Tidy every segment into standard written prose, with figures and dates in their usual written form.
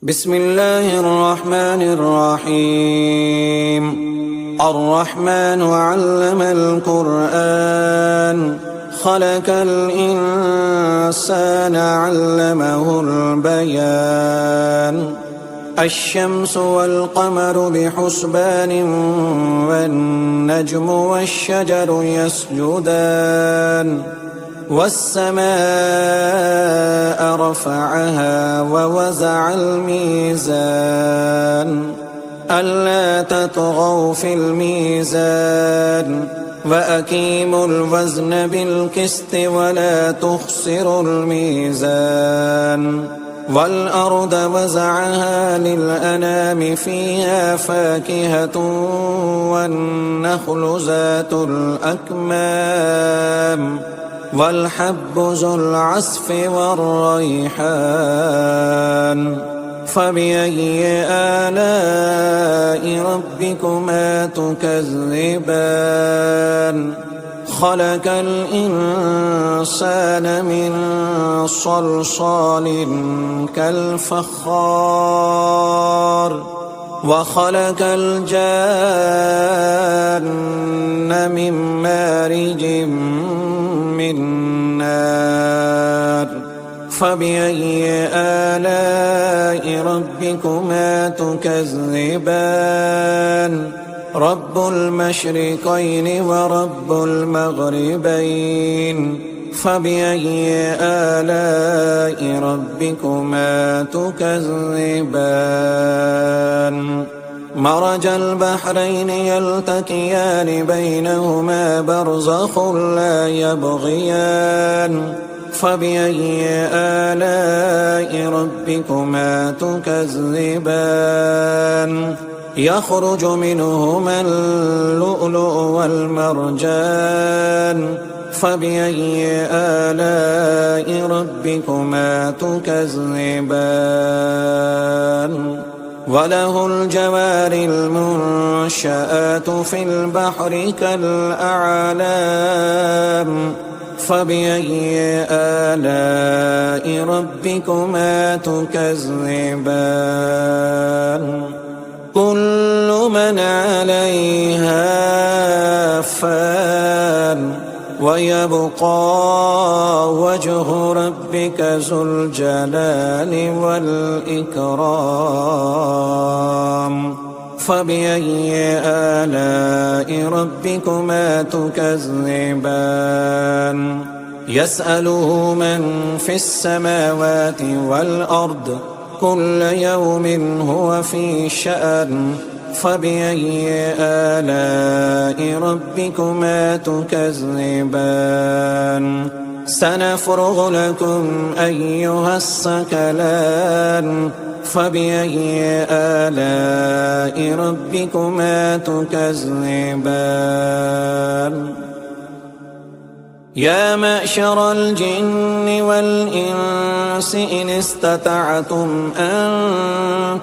بسم الله الرحمن الرحيم. الرحمن علم القرآن خلق الإنسان علمه البيان. الشمس والقمر بحسبان والنجم والشجر يسجدان. والسماء رفعها ووزع الميزان ألا تطغوا في الميزان وأقيموا الوزن بالقسط ولا تخسروا الميزان. والأرض وزعها للأنام فيها فاكهة والنخل ذات الأكمام والحب ذو العصف والريحان. فبأي آلاء ربكما تكذبان؟ خلق الإنسان من صلصال كالفخار وخلق الجان من مارج من نار. فبأي آلاء ربكما تكذبان؟ رب المشرقين ورب المغربين. فبأي آلاء ربكما تكذبان؟ مرج البحرين يلتقيان بينهما برزخ لا يبغيان. فبأي آلاء ربكما تكذبان؟ يخرج منهما اللؤلؤ والمرجان. فبأي آلاء ربكما تكذبان؟ وله الجوار المنشآت في البحر كالأعلام. فبأي آلاء ربكما تكذبان؟ كل من عليها فان ويبقى وجه ربك ذو الجلال والإكرام. فبأي آلاء ربكما تكذبان؟ يسأله من في السماوات والأرض كل يوم هو في شأن. فبأي آلاء ربكما تكذبان؟ سنفرغ لكم أيها الثقلان. فبأي آلاء ربكما تكذبان؟ يا معشر الجن والإنس إن استطعتم أن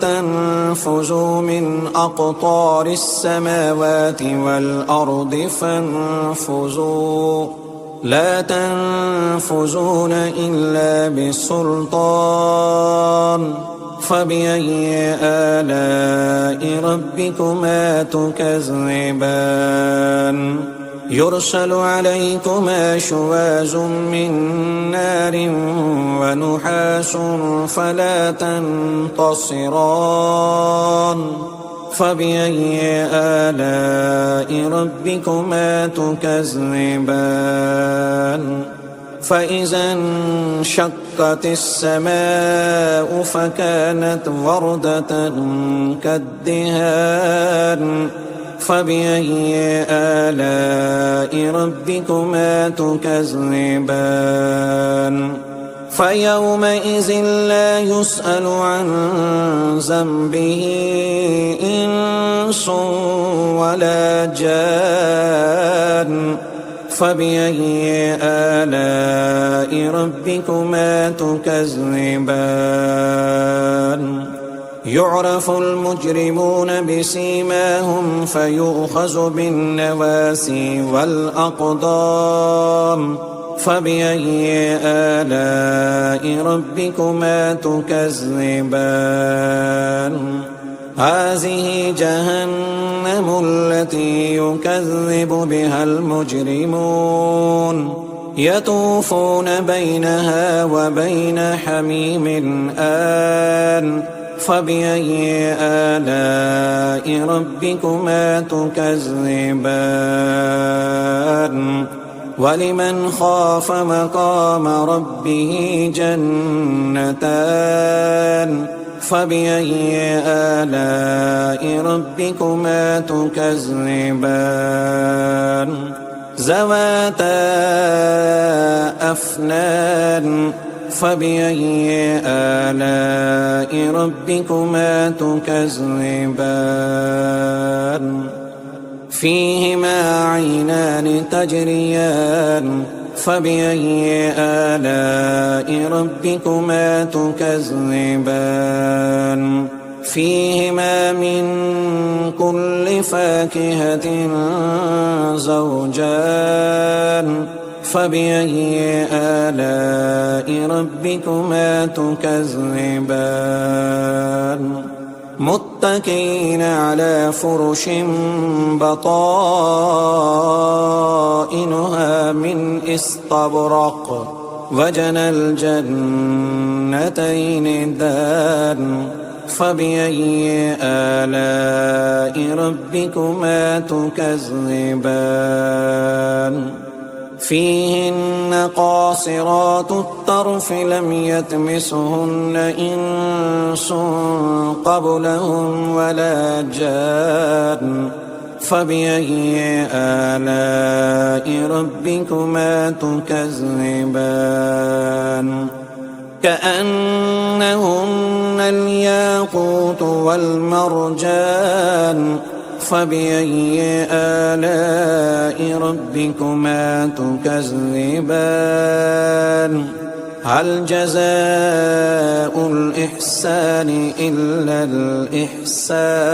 تنفذوا من أقطار السماوات والأرض فانفذوا لا تنفذون إلا بسلطان. فبأي آلاء ربكما تكذبان؟ يرسل عليكما شواظ من نار ونحاس فلا تنتصران. فبأي آلاء ربكما تكذبان؟ فإذا انشقت السماء فكانت وردة كالدهان. فبأي آلاء ربكما تكذبان؟ فيومئذ لا يسأل عن ذنبه إنس ولا جان. فبأي آلاء ربكما تكذبان؟ يعرف المجرمون بسيماهم فيؤخذ بالنواسي والأقدام. فبأي آلاء ربكما تكذبان هذه جهنم التي يكذب بها المجرمون يطوفون بينها وبين حميم آن فبأي آلاء ربكما تكذبان ولمن خاف مقام ربه جنتان فبأي آلاء ربكما تكذبان ذواتا أفنان فبأي آلاء ربكما تكذبان فيهما عينان تجريان فبأي آلاء ربكما تكذبان فيهما من كل فاكهة زوجان فبأي آلاء ربكما تكذبان متكئين على فرش بطائنها من استبرق وجنى الجنتين دان فبأي آلاء ربكما تكذبان فيهن قاصرات الطرف لم يطمثهن إنس قبلهم ولا جان فبأي آلاء ربكما تكذبان كأنهن الياقوت والمرجان فبأي آلاء ربكما تكذبان هل جزاء الإحسان إلا الإحسان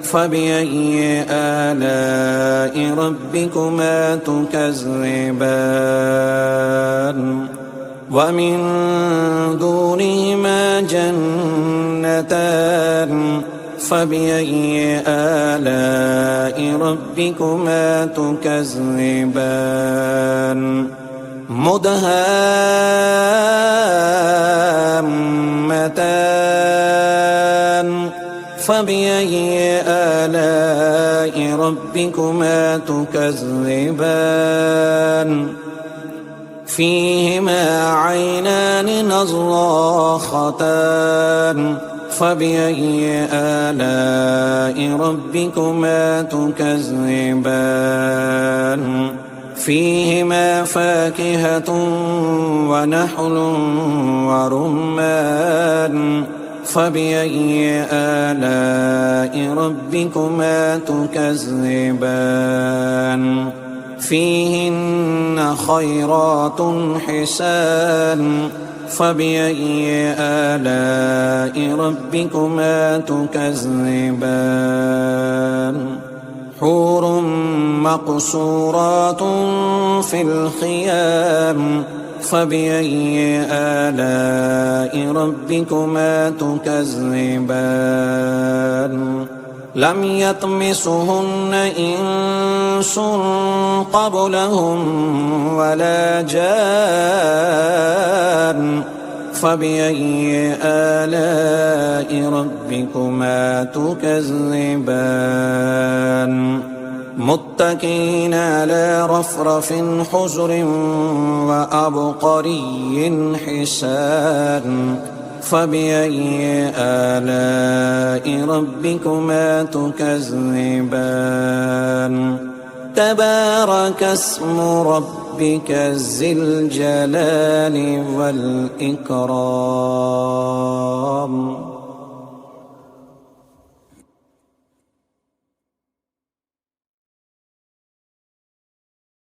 فبأي آلاء ربكما تكذبان ومن دونهما جنتان فبأي آلاء ربكما تكذبان مدهامتان فبأي آلاء ربكما تكذبان فيهما عينان نضاختان فبأي آلاء ربكما تكذبان فيهما فاكهة ونحل ورمان فبأي آلاء ربكما تكذبان فيهن خيرات حسان فبأي آلاء ربكما تكذبان حور مقصورات في الخيام فبأي آلاء ربكما تكذبان لم يطمثهن إنس قبلهم ولا جان فبأي آلاء ربكما تكذبان متكئين على رفرف حجر وأبقري حسان فبأي آلاء ربكما تكذبان تبارك اسم ربك ذي الجلال والإكرام